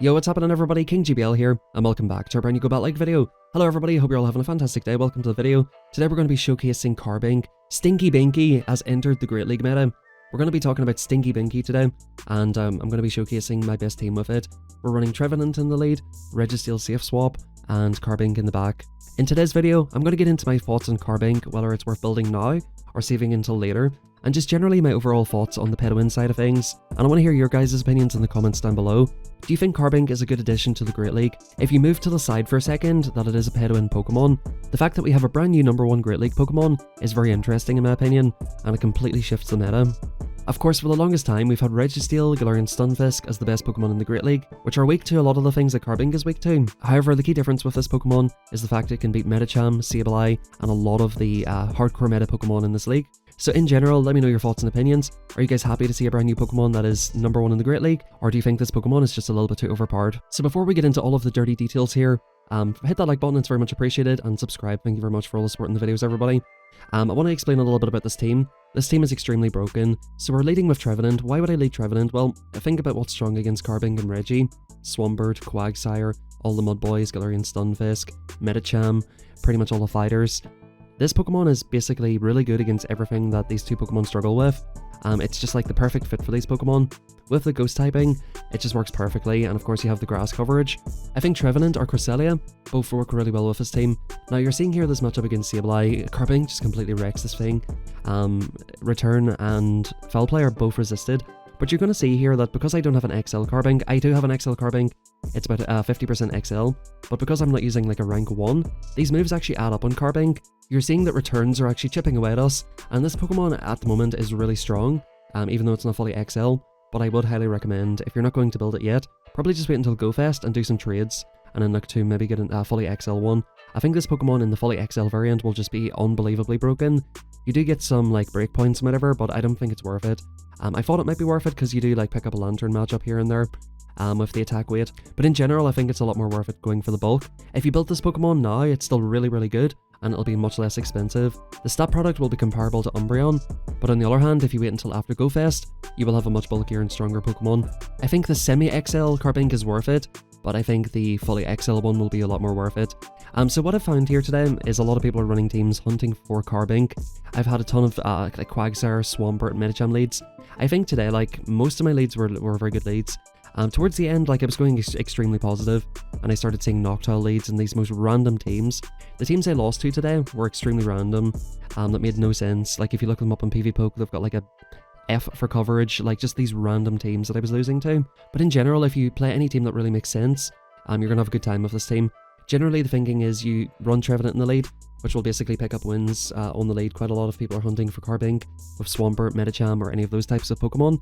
Yo, what's happening everybody? King GBL here, and welcome back to a brand new Go Bat Like video. Hello everybody, hope you're all having a fantastic day. Welcome to the video. Today we're going to be showcasing Carbink. Stinky Binky has entered the Great League meta. We're going to be talking about Stinky Binky today, and I'm going to be showcasing my best team with it. We're running Trevenant in the lead, Registeel Safe Swap, and Carbink in the back. In today's video, I'm going to get into my thoughts on Carbink, whether it's worth building now or saving until later, and just generally my overall thoughts on the pay to win side of things. And I want to hear your guys' opinions in the comments down below. Do you think Carbink is a good addition to the Great League? If you move to the side for a second that it is a pay to win Pokemon, the fact that we have a brand new #1 Great League Pokemon is very interesting in my opinion, and it completely shifts the meta. Of course, for the longest time, we've had Registeel, Galarian Stunfisk as the best Pokemon in the Great League, which are weak to a lot of the things that Carbink is weak to. However, the key difference with this Pokemon is the fact it can beat Medicham, Sableye, and a lot of the hardcore meta Pokemon in this league. So in general, let me know your thoughts and opinions. Are you guys happy to see a brand new Pokemon that is #1 in the Great League? Or do you think this Pokemon is just a little bit too overpowered? So before we get into all of the dirty details here, hit that like button, it's very much appreciated, and subscribe. Thank you very much for all the support in the videos, everybody. I want to explain a little bit about this team. This team is extremely broken. So we're leading with Trevenant. Why would I lead Trevenant? Well, think about what's strong against Carbink and Reggie. Swampert, Quagsire, all the Mud Boys, Galarian Stunfisk, Medicham, pretty much all the fighters. This Pokemon is basically really good against everything that these two Pokemon struggle with. It's just like the perfect fit for these Pokemon. With the ghost typing, it just works perfectly, and of course you have the grass coverage. I think Trevenant or Cresselia both work really well with this team. Now you're seeing here this matchup against Sableye. Carbink just completely wrecks this thing. Return and Foul Play are both resisted. But you're going to see here that because I don't have an XL Carbink, I do have an XL Carbink, it's about 50% XL, but because I'm not using like a rank 1, these moves actually add up on Carbink. You're seeing that returns are actually chipping away at us, and this Pokemon at the moment is really strong, even though it's not fully XL, but I would highly recommend, if you're not going to build it yet, probably just wait until GoFest and do some trades, and then look to maybe get a fully XL one. I think this Pokemon in the fully XL variant will just be unbelievably broken. You do get some like breakpoints and whatever, but I don't think it's worth it. I thought it might be worth it because you do like pick up a Lantern matchup here and there with the attack weight, but in general I think it's a lot more worth it going for the bulk. If you build this Pokemon now, it's still really good, and it'll be much less expensive. The stat product will be comparable to Umbreon, but on the other hand, if you wait until after GoFest, you will have a much bulkier and stronger Pokemon. I think the semi-XL Carbink is worth it, but I think the fully XL one will be a lot more worth it. So what I've found here today is a lot of people are running teams hunting for Carbink. I've had a ton of like Quagsire, Swampert, and Medicham leads. I think today, like, most of my leads were very good leads. Towards the end, like, I was going extremely positive, and I started seeing Noctowl leads in these most random teams. The teams I lost to today were extremely random, that made no sense. Like, if you look them up on PvPoke, they've got like a F for coverage, like just these random teams that I was losing to. But in general, if you play any team that really makes sense, you're gonna have a good time with this team. Generally, the thinking is you run Trevenant in the lead, which will basically pick up wins on the lead. Quite a lot of people are hunting for Carbink with Swampert, Medicham, or any of those types of Pokemon.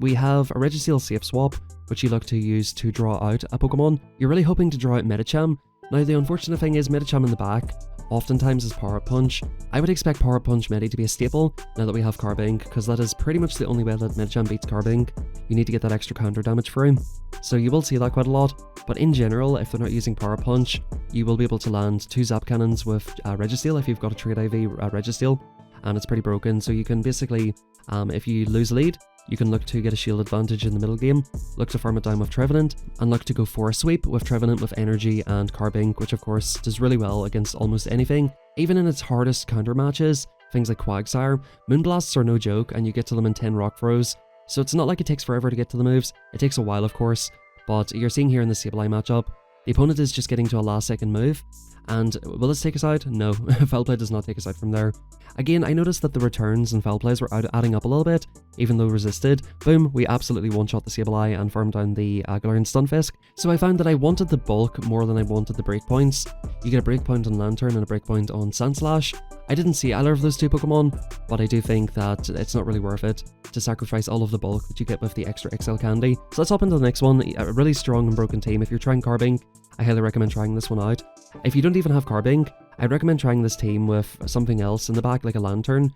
We have a Registeel Safe Swap, which you look to use to draw out a Pokemon. You're really hoping to draw out Medicham. Now, the unfortunate thing is Medicham in the back oftentimes is Power Up Punch. I would expect Power Up Punch Medi to be a staple now that we have Carbink, because that is pretty much the only way that Medicham beats Carbink. You need to get that extra counter damage for him. So you will see that quite a lot, but in general, if they're not using Power Up Punch, you will be able to land 2 Zap Cannons with Registeel if you've got a Trade IV Registeel, and it's pretty broken. So you can basically, if you lose a lead, you can look to get a shield advantage in the middle game, look to farm it down with Trevenant, and look to go for a sweep with Trevenant with Energy and Carbink, which of course does really well against almost anything. Even in its hardest counter matches, things like Quagsire, Moonblasts are no joke, and you get to them in 10 Rock Throws. So it's not like it takes forever to get to the moves. It takes a while, of course, but you're seeing here in the Sableye matchup, the opponent is just getting to a last second move, and will this take us out? No, Foul Play does not take us out from there. Again, I noticed that the returns and Foul Plays were adding up a little bit, even though resisted. Boom, we absolutely one-shot the Sableye and farmed down the Galarian Stunfisk. So I found that I wanted the bulk more than I wanted the breakpoints. You get a breakpoint on Lantern and a breakpoint on Sandslash. I didn't see either of those two Pokemon, but I do think that it's not really worth it to sacrifice all of the bulk that you get with the extra XL candy. So let's hop into the next one. A really strong and broken team. If you're trying Carbink, I highly recommend trying this one out. If you don't even have Carbink, I'd recommend trying this team with something else in the back, like a Lantern,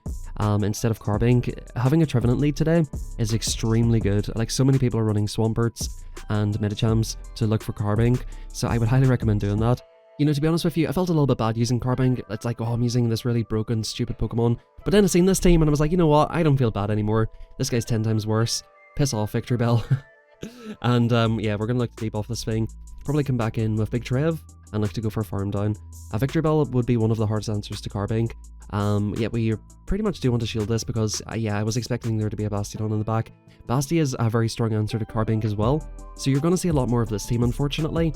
instead of Carbink. Having a Trevenant lead today is extremely good. Like, so many people are running Swamperts and Medichams to look for Carbink, so I would highly recommend doing that. You know, to be honest with you, I felt a little bit bad using Carbink. It's like, oh, I'm using this really broken, stupid Pokemon. But then I seen this team and I was like, you know what? I don't feel bad anymore. This guy's 10 times worse. Piss off, Victory Bell. And yeah, we're going to look to debuff this thing. Probably come back in with Big Trev and look to go for a farm down. A Victory Bell would be one of the hardest answers to Carbink. Yeah, we pretty much do want to shield this because, yeah, I was expecting there to be a Bastion in the back. Basti is a very strong answer to Carbink as well, so you're going to see a lot more of this team, unfortunately.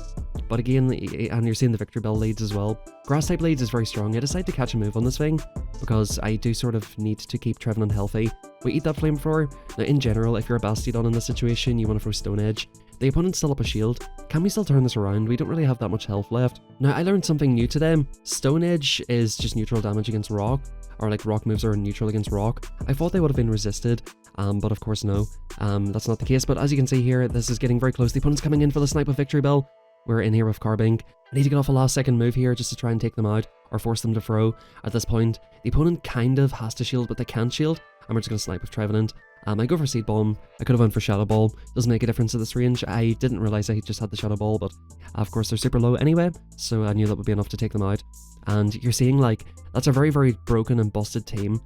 But again, and you're seeing the Victory Bell leads as well. Grass type leads is very strong. I decided to catch a move on this thing because I do sort of need to keep Trevenant healthy. We eat that Flamethrower. Now, in general, if you're a Bastion in this situation, you want to throw Stone Edge. The opponent's still up a shield. Can we still turn this around? We don't really have that much health left. Now, I learned something new today. Stone Edge is just neutral damage against rock, or like rock moves are neutral against rock. I thought they would have been resisted, but of course no. That's not the case, but as you can see here, this is getting very close. The opponent's coming in for the snipe of Victory Bell. We're in here with Carbink. I need to get off a last second move here just to try and take them out, or force them to throw. At this point, the opponent kind of has to shield, but they can't shield, and we're just going to snipe with Trevenant. I go for Seed Bomb. I could have went for Shadow Ball. Doesn't make a difference at this range. I didn't realize I just had the Shadow Ball, but of course they're super low anyway, so I knew that would be enough to take them out. And you're seeing, like, that's a very, very broken and busted team.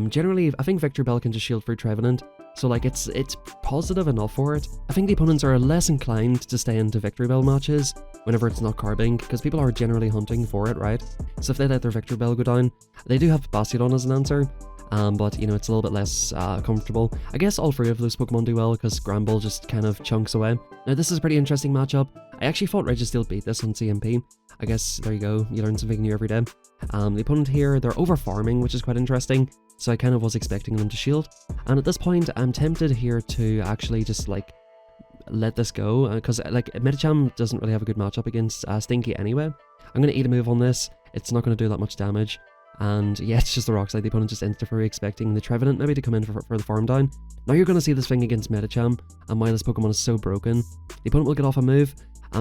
Generally, I think Victory Bell can just shield through Trevenant, so like it's positive enough for it. I think the opponents are less inclined to stay into Victory Bell matches whenever it's not Carbink, because people are generally hunting for it, right? So if they let their Victory Bell go down, they do have Bastion as an answer. But, you know, it's a little bit less comfortable. I guess all three of those Pokemon do well because Gramble just kind of chunks away. Now, this is a pretty interesting matchup. I actually thought Registeel beat this on CMP. I guess, there you go, you learn something new every day. The opponent here, they're over-farming, which is quite interesting, so I kind of was expecting them to shield. And at this point, I'm tempted here to actually just, like, let this go, because, like, Medicham doesn't really have a good matchup against Stinky anyway. I'm going to eat a move on this. It's not going to do that much damage. And yeah, it's just the rock slide. The opponent just insta-free, expecting the Trevenant maybe to come in for the farm down. Now you're going to see this thing against Medicham, and why this Pokemon is so broken. The opponent will get off a move.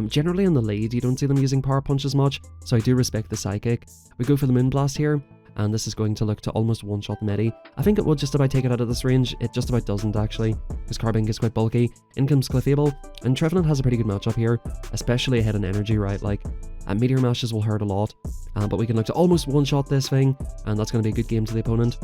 Generally in the lead, you don't see them using Power Punch as much, so I do respect the Psychic. We go for the Moonblast here, and this is going to look to almost one-shot the Medi. I think it will just about take it out of this range. It just about doesn't, actually, because Carbink is quite bulky. In comes Clefable, and Trevenant has a pretty good matchup here, especially ahead in energy, right? Like, Meteor Mashes will hurt a lot, but we can look to almost one-shot this thing, and that's going to be a good game to the opponent.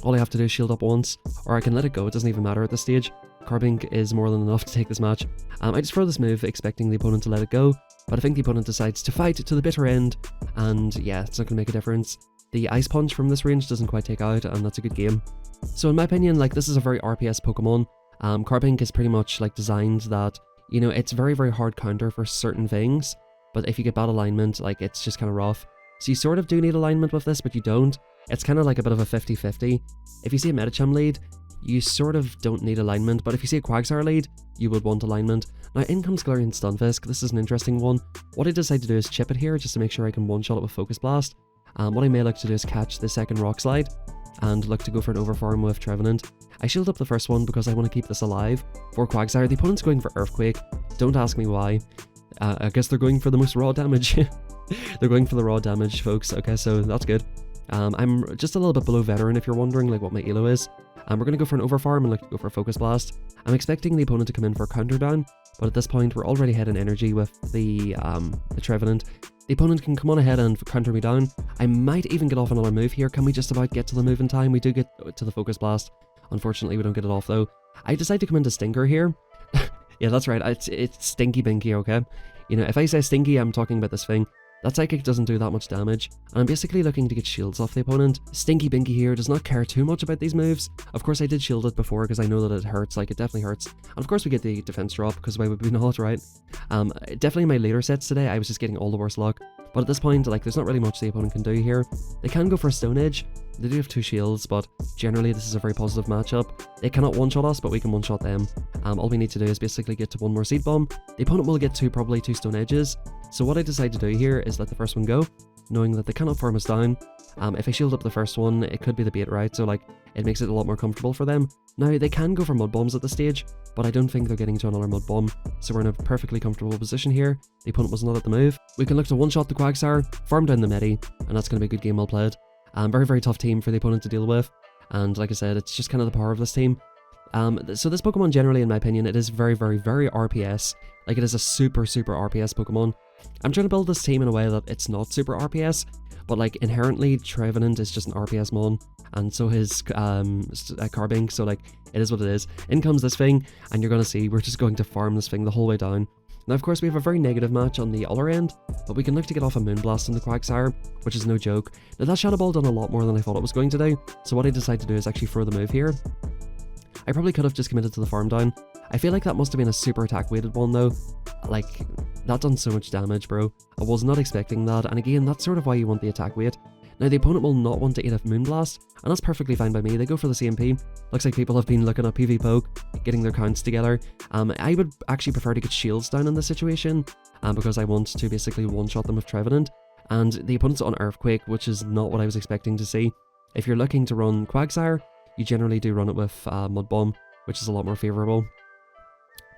All I have to do is shield up once, or I can let it go, it doesn't even matter at this stage. Carbink is more than enough to take this match. I just throw this move expecting the opponent to let it go, but I think the opponent decides to fight to the bitter end, and yeah, it's not going to make a difference. The Ice Punch from this range doesn't quite take out, and that's a good game. So in my opinion, like, this is a very RPS Pokemon. Carbink is pretty much like designed that, you know, it's very, very hard counter for certain things, but if you get bad alignment, like, it's just kind of rough. So you sort of do need alignment with this, but you don't. It's kind of like a bit of a 50-50. If you see a Medicham lead, you sort of don't need alignment, but if you see a Quagsire lead, you would want alignment. Now, in comes Galarian Stunfisk. This is an interesting one. What I decide to do is chip it here, just to make sure I can one-shot it with Focus Blast. What I may look to do is catch the second Rock Slide, and look to go for an Overfarm with Trevenant. I shield up the first one because I want to keep this alive. For Quagsire, the opponent's going for Earthquake. Don't ask me why. I guess they're going for the most raw damage. They're going for the raw damage, folks. Okay, so that's good. I'm just a little bit below Veteran, if you're wondering, like, what my elo is. We're going to go for an Overfarm and look to go for a Focus Blast. I'm expecting the opponent to come in for a counter down, but at this point, we're already ahead in energy with the Trevenant. The opponent can come on ahead and counter me down. I might even get off another move here. Can we just about get to the move in time? We do get to the Focus Blast. Unfortunately, we don't get it off, though. I decide to come into Stinker here. Yeah, that's right. It's Stinky Binky, okay? You know, if I say Stinky, I'm talking about this thing. That Psychic doesn't do that much damage, and I'm basically looking to get shields off the opponent. Stinky Binky here does not care too much about these moves. Of course, I did shield it before because I know that it hurts, like, it definitely hurts. And of course, we get the defense drop because why would we not, right? Definitely in my later sets today, I was just getting all the worst luck. But at this point, like, there's not really much the opponent can do here. They can go for a Stone Edge. They do have 2 shields, but generally this is a very positive matchup. They cannot one-shot us, but we can one-shot them. All we need to do is basically get to 1 more Seed Bomb. The opponent will get probably 2 Stone Edges. So what I decide to do here is let the first one go, knowing that they cannot farm us down. If I shield up the first one, it could be the bait, right? So, like, it makes it a lot more comfortable for them. Now, they can go for Mud Bombs at this stage, but I don't think they're getting to another Mud Bomb, so we're in a perfectly comfortable position here. The opponent was not at the move. We can look to one-shot the Quagsire, farm down the Medi, and that's going to be a good game well played. Very, very tough team for the opponent to deal with, and like I said, it's just kind of the power of this team. So this Pokemon, generally, in my opinion, it is very, very, very RPS. Like, it is a super, super RPS Pokemon. I'm trying to build this team in a way that it's not super RPS, but like inherently Trevenant is just an RPS mon, and so his Carbink, so like it is what it is. In comes this thing, and you're gonna see we're just going to farm this thing the whole way down. Now of course we have a very negative match on the other end, but we can look to get off a Moonblast on the Quagsire, which is no joke. Now that Shadow Ball done a lot more than I thought it was going to do, so what I decided to do is actually throw the move here. I probably could have just committed to the farm down. I feel like that must have been a super attack weighted one though. Like, that done so much damage, bro. I was not expecting that, and again, that's sort of why you want the attack weight. Now, the opponent will not want to eat a Moonblast, and that's perfectly fine by me. They go for the CMP. Looks like people have been looking at PV Poke, getting their counts together. I would actually prefer to get shields down in this situation, because I want to basically one-shot them with Trevenant. And the opponent's on Earthquake, which is not what I was expecting to see. If you're looking to run Quagsire, you generally do run it with Mud Bomb, which is a lot more favourable.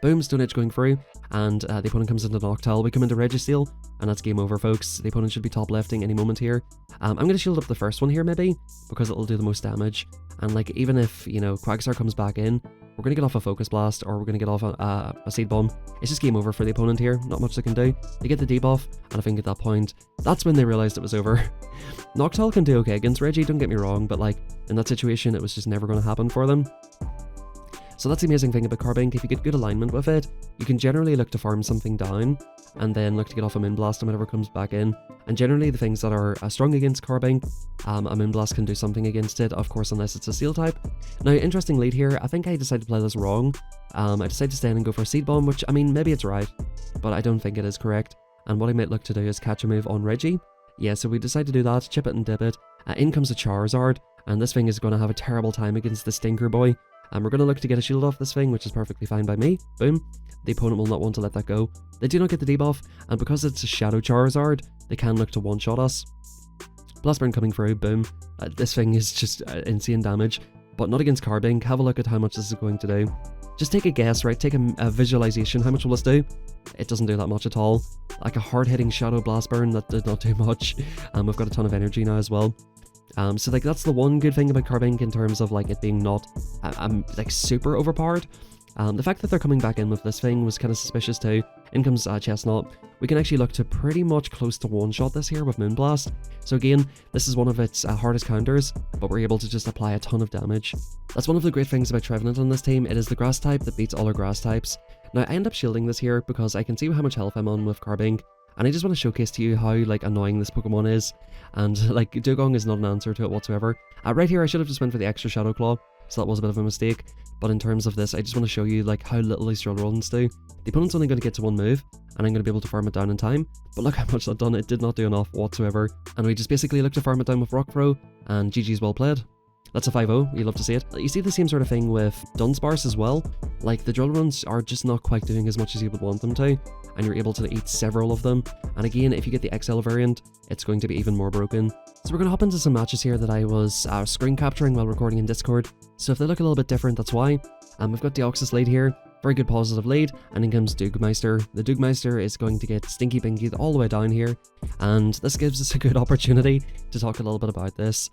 Boom, Stone Edge going through, and the opponent comes into Noctowl. We come into Registeel, and that's game over, folks. The opponent should be top lefting any moment here. I'm going to shield up the first one here, maybe, because it'll do the most damage. And like, even if, you know, Quagsire comes back in, we're going to get off a Focus Blast, or we're going to get off a Seed Bomb. It's just game over for the opponent here. Not much they can do. They get the debuff, and I think at that point, that's when they realised it was over. Noctowl can do okay against Reggie, don't get me wrong, but like, in that situation, it was just never going to happen for them. So that's the amazing thing about Carbink. If you get good alignment with it, you can generally look to farm something down, and then look to get off a Moonblast and whatever comes back in. And generally the things that are strong against Carbink, a Moonblast can do something against it, of course, unless it's a Steel type. Now, interesting lead here, I think I decided to play this wrong. I decided to stay in and go for a Seed Bomb, which, I mean, maybe it's right, but I don't think it is correct. And what I might look to do is catch a move on Reggie. Yeah, so we decide to do that, chip it and dip it. In comes a Charizard, and this thing is going to have a terrible time against the Stinker Boy. And we're going to look to get a shield off this thing, which is perfectly fine by me. Boom. The opponent will not want to let that go. They do not get the debuff, and because it's a Shadow Charizard, they can look to one-shot us. Blast Burn coming through, boom. This thing is just insane damage, but not against Carbink. Have a look at how much this is going to do. Just take a guess, right? Take a visualization. How much will this do? It doesn't do that much at all. Like a hard-hitting Shadow Blast Burn, that did not do much. We've got a ton of energy now as well. So like that's the one good thing about Carbink in terms of like it being not like super overpowered. The fact that they're coming back in with this thing was kind of suspicious too. In comes Chestnut. We can actually look to pretty much close to one-shot this here with Moonblast. So again, this is one of its hardest counters, but we're able to just apply a ton of damage. That's one of the great things about Trevenant on this team. It is the grass type that beats all our grass types. Now I end up shielding this here because I can see how much health I'm on with Carbink, and I just want to showcase to you how like annoying this Pokemon is, and like Dugong is not an answer to it whatsoever. Right here I should have just went for the extra Shadow Claw, so that was a bit of a mistake, but in terms of this I just want to show you like how little these drill runs do. The opponent's only going to get to one move, and I'm going to be able to farm it down in time, but look how much that done. It did not do enough whatsoever, and we just basically look to farm it down with Rock Throw, and GG's well played. That's a 5-0, you love to see it. You see the same sort of thing with Dunsparce as well. Like, the drill runs are just not quite doing as much as you would want them to, and you're able to eat several of them. And again, if you get the XL variant, it's going to be even more broken. So we're going to hop into some matches here that I was screen capturing while recording in Discord. So if they look a little bit different, that's why. We've got Deoxys lead here. Very good positive lead, and in comes Dugmeister. The Dugmeister is going to get Stinky Binky all the way down here, and this gives us a good opportunity to talk a little bit about this.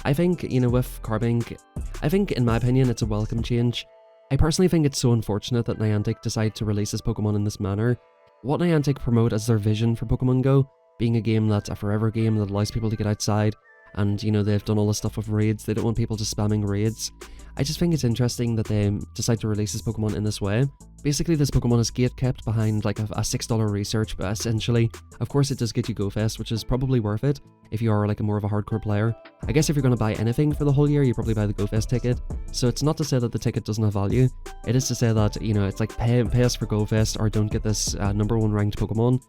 I think, you know, with Carbink, I think in my opinion it's a welcome change. I personally think it's so unfortunate that Niantic decide to release this Pokemon in this manner. What Niantic promote as their vision for Pokemon Go, being a game that's a forever game that allows people to get outside, and you know, they've done all this stuff with raids. They don't want people just spamming raids. I just think it's interesting that they decide to release this Pokemon in this way. Basically, this Pokemon is gate kept behind like a $6 research, but essentially, of course it does get you Go Fest, which is probably worth it if you are like a more of a hardcore player. I guess if you're going to buy anything for the whole year, you probably buy the Go Fest ticket. So it's not to say that the ticket doesn't have value. It is to say that, you know, it's like pay us for Go Fest or don't get this #1 ranked Pokemon.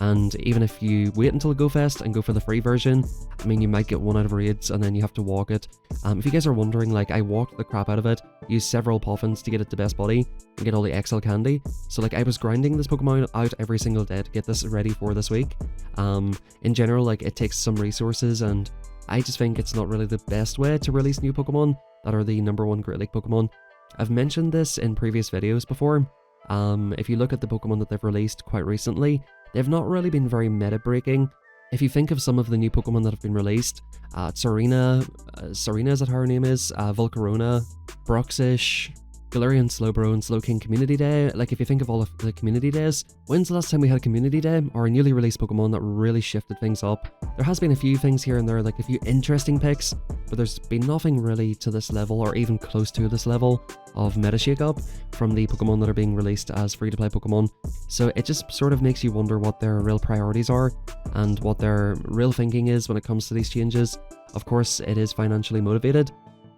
And even if you wait until Go Fest and go for the free version, I mean, you might get one out of raids and then you have to walk it. If you guys are wondering, like, I walked the crap out of it, used several Poffins to get it to best body and get all the XL candy. So like, I was grinding this Pokemon out every single day to get this ready for this week. In general, like, it takes some resources, and I just think it's not really the best way to release new Pokemon that are the #1 Great League Pokemon. I've mentioned this in previous videos before. If you look at the Pokemon that they've released quite recently, they've not really been very meta-breaking. If you think of some of the new Pokemon that have been released, Serena is that how her name is? Volcarona, Bruxish, Galarian Slowbro and Slowking Community Day. Like, if you think of all of the community days, when's the last time we had a community day or a newly released Pokemon that really shifted things up? There has been a few things here and there, like a few interesting picks, but there's been nothing really to this level or even close to this level of meta shake-up from the Pokemon that are being released as free-to-play Pokemon. So it just sort of makes you wonder what their real priorities are and what their real thinking is when it comes to these changes. Of course, it is financially motivated,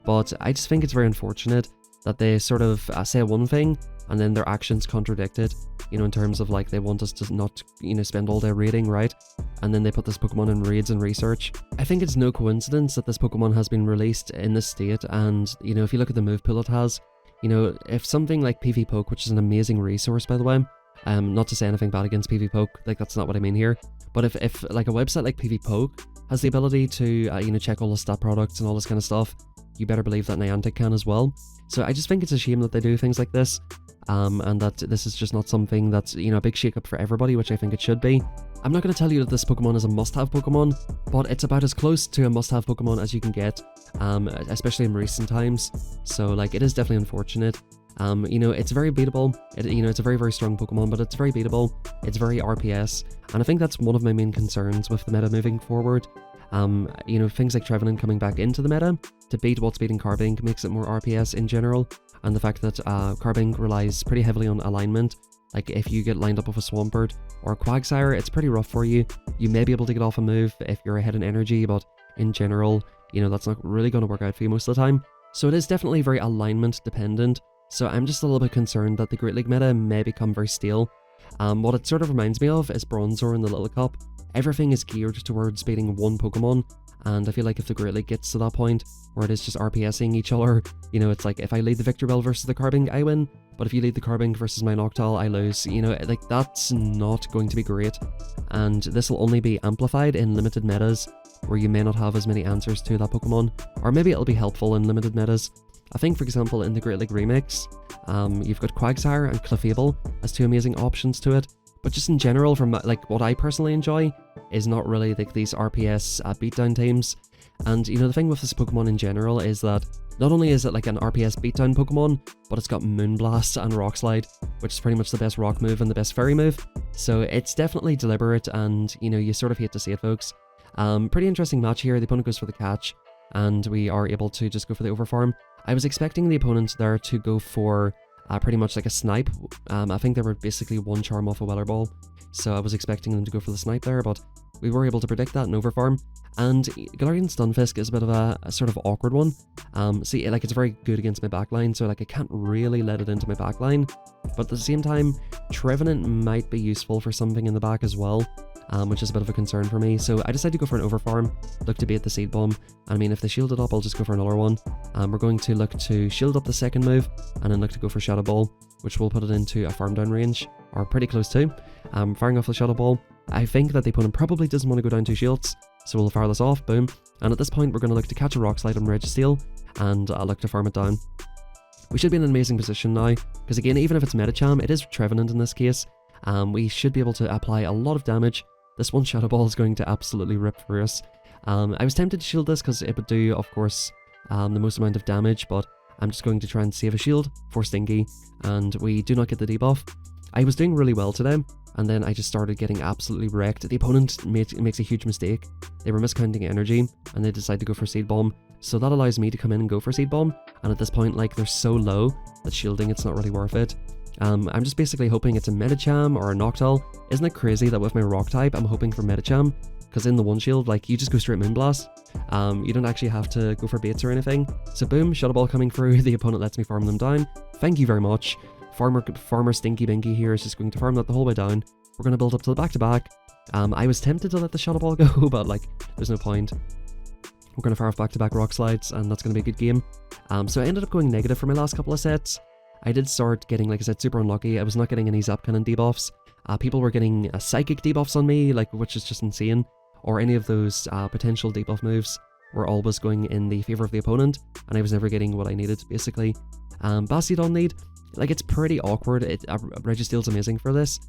but I just think it's very unfortunate that they sort of say one thing and then their actions contradict it, you know, in terms of like they want us to not, you know, spend all day raiding, right? And then they put this Pokemon in raids and research. I think it's no coincidence that this Pokemon has been released in this state, and, you know, if you look at the move pool it has, you know, if something like PvPoke, which is an amazing resource by the way, not to say anything bad against PvPoke, like that's not what I mean here, but if like a website like PvPoke has the ability to, you know, check all the stat products and all this kind of stuff, you better believe that Niantic can as well. So I just think it's a shame that they do things like this, and that this is just not something that's, you know, a big shake-up for everybody, which I think it should be. I'm not going to tell you that this Pokemon is a must-have Pokemon, but it's about as close to a must-have Pokemon as you can get, especially in recent times. So like, it is definitely unfortunate. You know, it's very beatable. You know, it's a very, very strong Pokemon, but it's very beatable. It's very RPS, and I think that's one of my main concerns with the meta moving forward. You know, things like Trevenant coming back into the meta to beat what's beating Carbink makes it more RPS in general, and the fact that Carbink relies pretty heavily on alignment. Like, if you get lined up with a Swampert or a Quagsire, it's pretty rough for you. You may be able to get off a move if you're ahead in energy, but in general, you know, that's not really going to work out for you most of the time. So it is definitely very alignment dependent. So I'm just a little bit concerned that the Great League meta may become very stale. What it sort of reminds me of is Bronzor in the Little Cup. Everything is geared towards beating one Pokemon, and I feel like if the Great League gets to that point where it is just RPSing each other, you know, it's like if I lead the Victreebel versus the Carbink, I win, but if you lead the Carbink versus my Noctowl, I lose. You know, like, that's not going to be great, and this will only be amplified in limited metas where you may not have as many answers to that Pokemon, or maybe it'll be helpful in limited metas. I think, for example, in the Great League Remix, you've got Quagsire and Clefable as two amazing options to it. But just in general, from like what I personally enjoy is not really like these RPS beatdown teams. And, you know, the thing with this Pokemon in general is that not only is it like an RPS beatdown Pokemon, but it's got Moonblast and Rock Slide, which is pretty much the best rock move and the best fairy move. So it's definitely deliberate, and, you know, you sort of hate to see it, folks. Pretty interesting match here. The opponent goes for the catch, and we are able to just go for the overfarm. I was expecting the opponent there to go for pretty much like a snipe. I think they were basically one charm off a Weather Ball, so I was expecting them to go for the snipe there, but we were able to predict that and overfarm. And Galarian Stunfisk is a bit of a sort of awkward one. See, like, it's very good against my backline, so like I can't really let it into my backline, but at the same time, Trevenant might be useful for something in the back as well, which is a bit of a concern for me. So I decided to go for an overfarm, look to bait the Seed Bomb, and I mean, if they shield it up, I'll just go for another one. We're going to look to shield up the second move, and then look to go for Shadow Ball, which will put it into a farm down range, or pretty close to. Firing off the Shadow Ball, I think that the opponent probably doesn't want to go down 2 shields, so we'll fire this off, boom, and at this point we're going to look to catch a Rock Slide on Registeel, and look to farm it down. We should be in an amazing position now, because again, even if it's Medicham, it is Trevenant in this case. We should be able to apply a lot of damage. This one Shadow Ball is going to absolutely rip through us. I was tempted to shield this because it would do, of course, the most amount of damage, but I'm just going to try and save a shield for Stinky, and we do not get the debuff. I was doing really well today, and then I just started getting absolutely wrecked. The opponent makes a huge mistake. They were miscounting energy, and they decide to go for Seed Bomb, so that allows me to come in and go for Seed Bomb, and at this point, like, they're so low that shielding it's not really worth it. I'm just basically hoping it's a Medicham or a Noctowl. Isn't it crazy that with my rock type, I'm hoping for Medicham? Because in the one shield, like, you just go straight Moonblast. You don't actually have to go for baits or anything. So boom, Shadow Ball coming through, the opponent lets me farm them down. Thank you very much. Farmer Stinky Binky here is just going to farm that the whole way down. We're going to build up to the back-to-back. I was tempted to let the Shadow Ball go, but, like, there's no point. We're going to fire off back-to-back Rock Slides, and that's going to be a good game. So I ended up going negative for my last couple of sets. I did start getting, like I said, super unlucky. I was not getting any Zap Cannon debuffs. People were getting Psychic debuffs on me, like, which is just insane. Or any of those potential debuff moves were always going in the favour of the opponent, and I was never getting what I needed, basically. Bastiodon lead, like, it's pretty awkward. Registeel's amazing for this.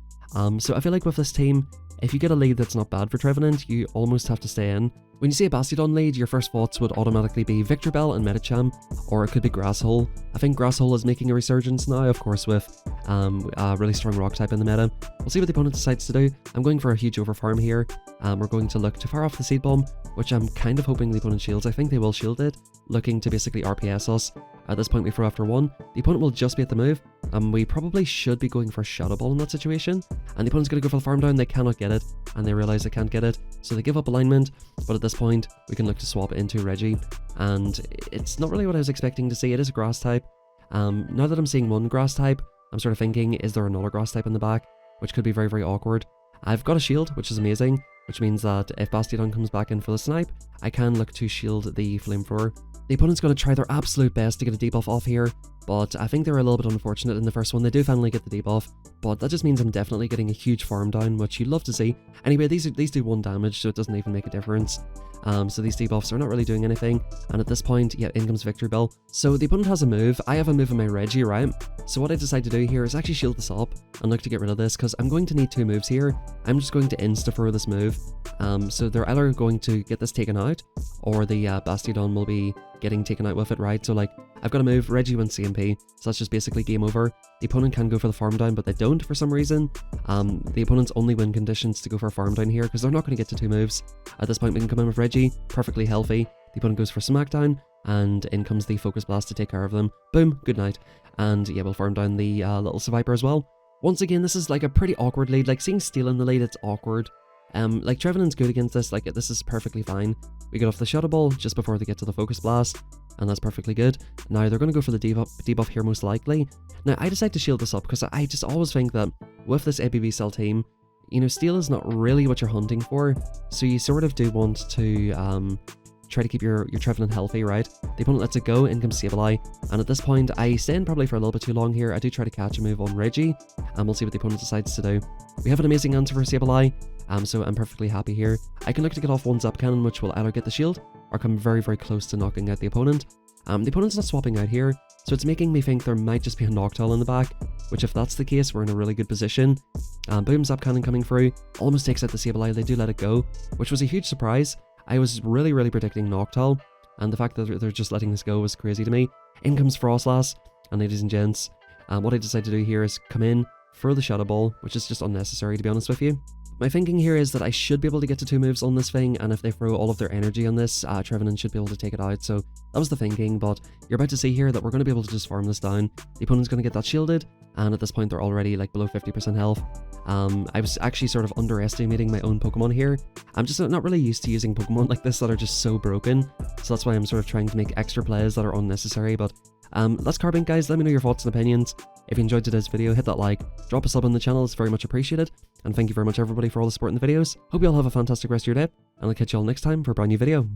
So I feel like with this team, if you get a lead that's not bad for Trevenant, you almost have to stay in. When you see a Bastiodon lead, your first thoughts would automatically be Victor Bell and Medicham, or it could be Grasshole. I think Grasshole is making a resurgence now, of course, with a really strong rock type in the meta. We'll see what the opponent decides to do. I'm going for a huge overfarm here. We're going to look to fire off the Seed Bomb, which I'm kind of hoping the opponent shields. I think they will shield it, looking to basically RPS us. At this point we throw after 1. The opponent will just be at the move. We probably should be going for a Shadow Ball in that situation. And the opponent's going to go for the farm down. They cannot get it, and they realize they can't get it, so they give up alignment. But at this point we can look to swap into Reggie, and it's not really what I was expecting to see. It is a grass type. Now that I'm seeing one grass type, I'm sort of thinking, is there another grass type in the back, which could be very, very awkward. I've got a shield, which is amazing, which means that if Bastiodon comes back in for the snipe, I can look to shield the Flamethrower. The opponent's going to try their absolute best to get a debuff off here, but I think they were a little bit unfortunate in the first one. They do finally get the debuff, but that just means I'm definitely getting a huge farm down, which you'd love to see. Anyway, these do 1 damage, so it doesn't even make a difference. So these debuffs are not really doing anything, and at this point, yeah, in comes Victor Bell. So the opponent has a move. I have a move in my Reggie, right? So what I decide to do here is actually shield this up and look to get rid of this, because I'm going to need 2 moves here. I'm just going to insta-throw this move. So they're either going to get this taken out, or the Bastiodon will be getting taken out with it, right? So like, I've got a move, Reggie wins CMP, so that's just basically game over. The opponent can go for the farm down, but they don't for some reason. The opponent's only win conditions to go for a farm down here, because they're not going to get to 2 moves. At this point we can come in with Reggie, perfectly healthy. The opponent goes for Smackdown, and in comes the Focus Blast to take care of them. Boom, good night. And yeah, we'll farm down the little Survivor as well. Once again, this is like a pretty awkward lead. Like, seeing Steel in the lead, it's awkward. Like, Trevenant's good against this. Like, this is perfectly fine. We get off the Shadow Ball just before they get to the Focus Blast, and that's perfectly good. Now they're going to go for the debuff here most likely. Now I decide to shield this up because I just always think that with this ABB Cell team, you know, Steel is not really what you're hunting for, so you sort of do want to try to keep your Trevenant healthy, right? The opponent lets it go, in comes Sableye, and at this point I stay in probably for a little bit too long here. I do try to catch a move on Reggie, and we'll see what the opponent decides to do. We have an amazing answer for Sableye, so I'm perfectly happy here. I can look to get off 1 Zap Cannon, which will either get the shield or come very, very close to knocking out the opponent. The opponent's not swapping out here, so it's making me think there might just be a Noctowl in the back, which if that's the case, we're in a really good position. Boom, Zap Cannon coming through, almost takes out the Sableye. They do let it go, which was a huge surprise. I was really, really predicting Noctowl, and the fact that they're just letting this go was crazy to me. In comes Frostlass, and ladies and gents, what I decided to do here is come in for the Shadow Ball, which is just unnecessary, to be honest with you. My thinking here is that I should be able to get to 2 moves on this thing, and if they throw all of their energy on this, Trevenant should be able to take it out, so that was the thinking. But you're about to see here that we're going to be able to just farm this down. The opponent's going to get that shielded, and at this point they're already like below 50% health. I was actually sort of underestimating my own Pokemon here. I'm just not really used to using Pokemon like this that are just so broken, so that's why I'm sort of trying to make extra plays that are unnecessary. But that's Carbink, guys. Let me know your thoughts and opinions. If you enjoyed today's video, hit that like, drop a sub on the channel, it's very much appreciated, and thank you very much everybody for all the support in the videos. Hope you all have a fantastic rest of your day, and I'll catch you all next time for a brand new video.